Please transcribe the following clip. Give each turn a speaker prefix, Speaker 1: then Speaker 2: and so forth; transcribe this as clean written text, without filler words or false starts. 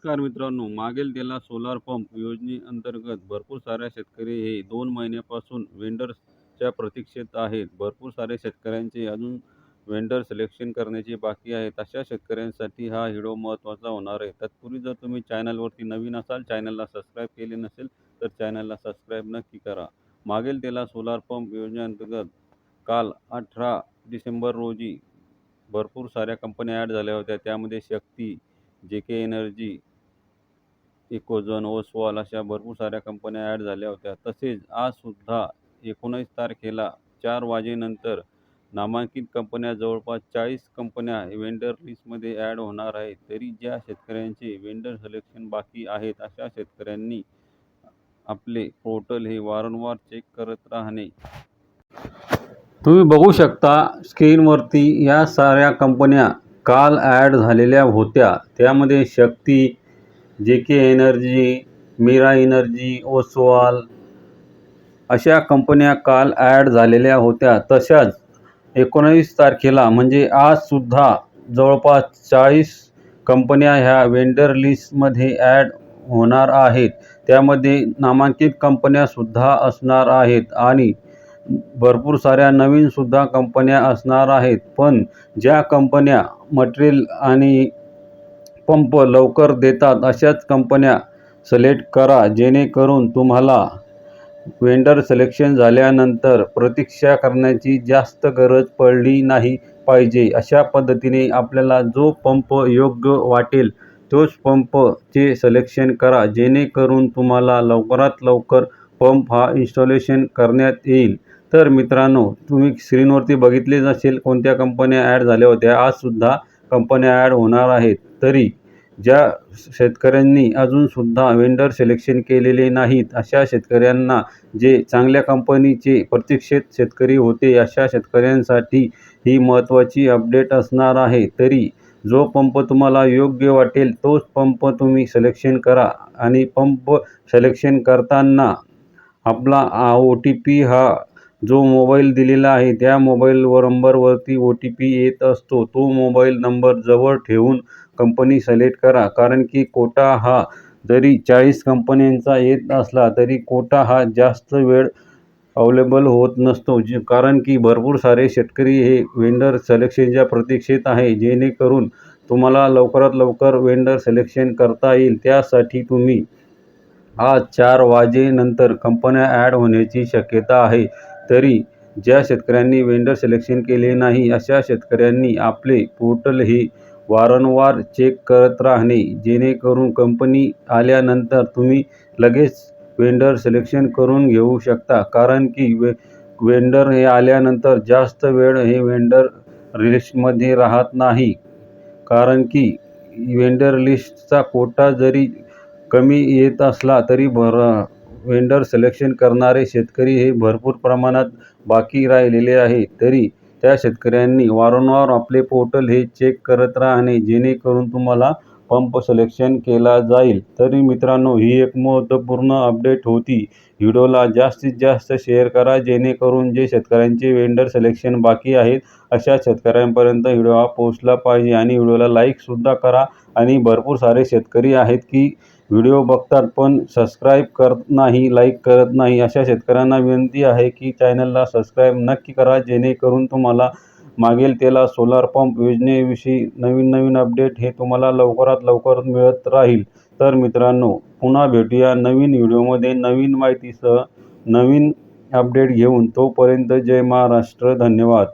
Speaker 1: नमस्कार मित्रांनो, मागेल त्याला सोलार पंप योजनेअंतर्गत भरपूर सारे शेतकरी हे 2 महिन्यापासून वेंडर्सच्या प्रतीक्षेत आहेत. भरपूर सारे शेतकऱ्यांचे अजून वेंडर सिलेक्शन करण्याचे बाकी आहेत. अशा शेतकऱ्यांसाठी हा व्हिडिओ महत्त्वाचा होणार आहे. तत्पूर्वी जर तुम्ही चॅनलवरती नवीन असाल, चॅनलला सबस्क्राईब केले नसेल तर चॅनलला सबस्क्राईब नक्की करा. मागेल त्याला सोलार पंप योजनेअंतर्गत काल 18 डिसेंबर रोजी भरपूर साऱ्या कंपन्या ॲड झाल्या होत्या. त्यामध्ये शक्ती, JK एनर्जी, इकोझन, ओसवाल अशा भरपूर साऱ्या कंपन्या ॲड झाल्या होत्या. तसेच आजसुद्धा 19 तारखेला 4 वाजेनंतर नामांकित कंपन्या जवळपास 40 कंपन्या वेंडर लिस्टमध्ये ॲड होणार आहेत. तरी ज्या शेतकऱ्यांचे वेंडर सिलेक्शन बाकी आहेत अशा शेतकऱ्यांनी आपले पोर्टल हे वारंवार चेक करत राहणे. तुम्ही बघू शकता स्क्रीनवरती या साऱ्या कंपन्या काल ॲड झालेल्या होत्या. त्यामध्ये Shakti, JK energy, Meera energy, Oswal अशा कंपन्या काल ॲड झालेल्या होत्या. तशाच 19 तारखेला म्हणजे आजसुद्धा जवळपास 40 कंपन्या ह्या वेंडर लिस्टमध्ये ॲड होणार आहेत. त्यामध्ये नामांकित कंपन्यासुद्धा असणार आहेत आणि भरपूर साऱ्या नवीनसुद्धा कंपन्या असणार आहेत. पण ज्या कंपन्या मटेरियल आणि पंप लवकर देतात अशाच कंपन्या सिलेक्ट करा, जेणेकरून तुम्हाला वेंडर सिलेक्शन झाल्यानंतर प्रतीक्षा करण्याची जास्त गरज पडली नाही पाहिजे. अशा पद्धतीने आपल्याला जो पंप योग्य वाटेल तोच पंपचे सिलेक्शन करा, जेणेकरून तुम्हाला लवकरात लवकर पंप हा इन्स्टॉलेशन करण्यात येईल. तर मित्रांनो, तुम्ही स्क्रीनवरती बघितलेच असेल कोणत्या कंपन्या ॲड झाल्या होत्या. आजसुद्धा कंपन्या ॲड होणार आहेत. तरी ज्या शेतकऱ्यांनी अजूनसुद्धा वेंडर सिलेक्शन केलेले नाहीत अशा शेतकऱ्यांना, जे चांगल्या कंपनीचे प्रतीक्षेत शेतकरी होते अशा शेतकऱ्यांसाठी ही महत्त्वाची अपडेट असणार आहे. तरी जो पंप तुम्हाला योग्य वाटेल तोच पंप तुम्ही सिलेक्शन करा आणि पंप सिलेक्शन करताना आपला OTP हा जो मोबाईल दिलेला आहे त्या मोबाईल नंबरवरती OTP येत असतो. तो मोबाईल नंबर जवळ ठेवून कंपनी सिलेक्ट करा. कारण की कोटा हा जरी 40 कंपन्यांचा येत असला तरी कोटा हा जास्त वेळ अवेलेबल होत नसतो. कारण की भरपूर सारे शेतकरी हे वेंडर सिलेक्शनच्या प्रतीक्षेत आहे, जेणेकरून तुम्हाला लवकरात लवकर वेंडर सिलेक्शन करता येईल. त्यासाठी तुम्ही आज 4 वाजेनंतर कंपन्या ॲड होण्याची शक्यता आहे. तरी ज्या शेतकऱ्यांनी वेंडर सिलेक्शन केले नाही अशा शेतकऱ्यांनी आपले पोर्टल हे वारंवार चेक करत राहणे, जेणेकरून कंपनी आल्यानंतर तुम्ही लगेच वेंडर सिलेक्शन करून घेऊ शकता. कारण की वेंडर हे आल्यानंतर जास्त वेळ हे वेंडर लिस्टमध्ये राहत नाही. कारण की वेंडर लिस्टचा कोटा जरी कमी येत असला तरी वेंडर सिलेक्शन करणारे शेतकरी हे भरपूर प्रमाणात बाकी राहिलेले आहे. तरी त्या शेतकऱ्यांनी वारंवार आपले पोर्टल हे चेक करत राहणे, जेणेकरून तुम्हाला पंप सिलेक्शन केला जाईल. तरी मित्रांनो, ही एक महत्त्वपूर्ण अपडेट होती. व्हिडिओला जास्तीत जास्त शेअर करा, जेणेकरून जे शेतकऱ्यांचे वेंडर सिलेक्शन बाकी आहेत अशा शेतकऱ्यांपर्यंत व्हिडिओ हा पोहोचला पाहिजे. आणि व्हिडिओला लाईकसुद्धा करा. आणि भरपूर सारे शेतकरी आहेत की व्हिडिओ बघतात पण सबस्क्राईब करत नाही, लाईक करत नाही. अशा शेतकऱ्यांना विनंती आहे की चॅनलला सबस्क्राईब नक्की करा, जेणेकरून तुम्हाला मागेल त्याला सोलार पंप योजनेविषयी नवीन नवीन अपडेट हे तुम्हाला लवकरात लवकर मिळत राहील. तर मित्रांनो, पुन्हा भेटूया नवीन व्हिडिओमध्ये नवीन माहितीसह, नवीन अपडेट घेऊन. तोपर्यंत जय महाराष्ट्र. धन्यवाद.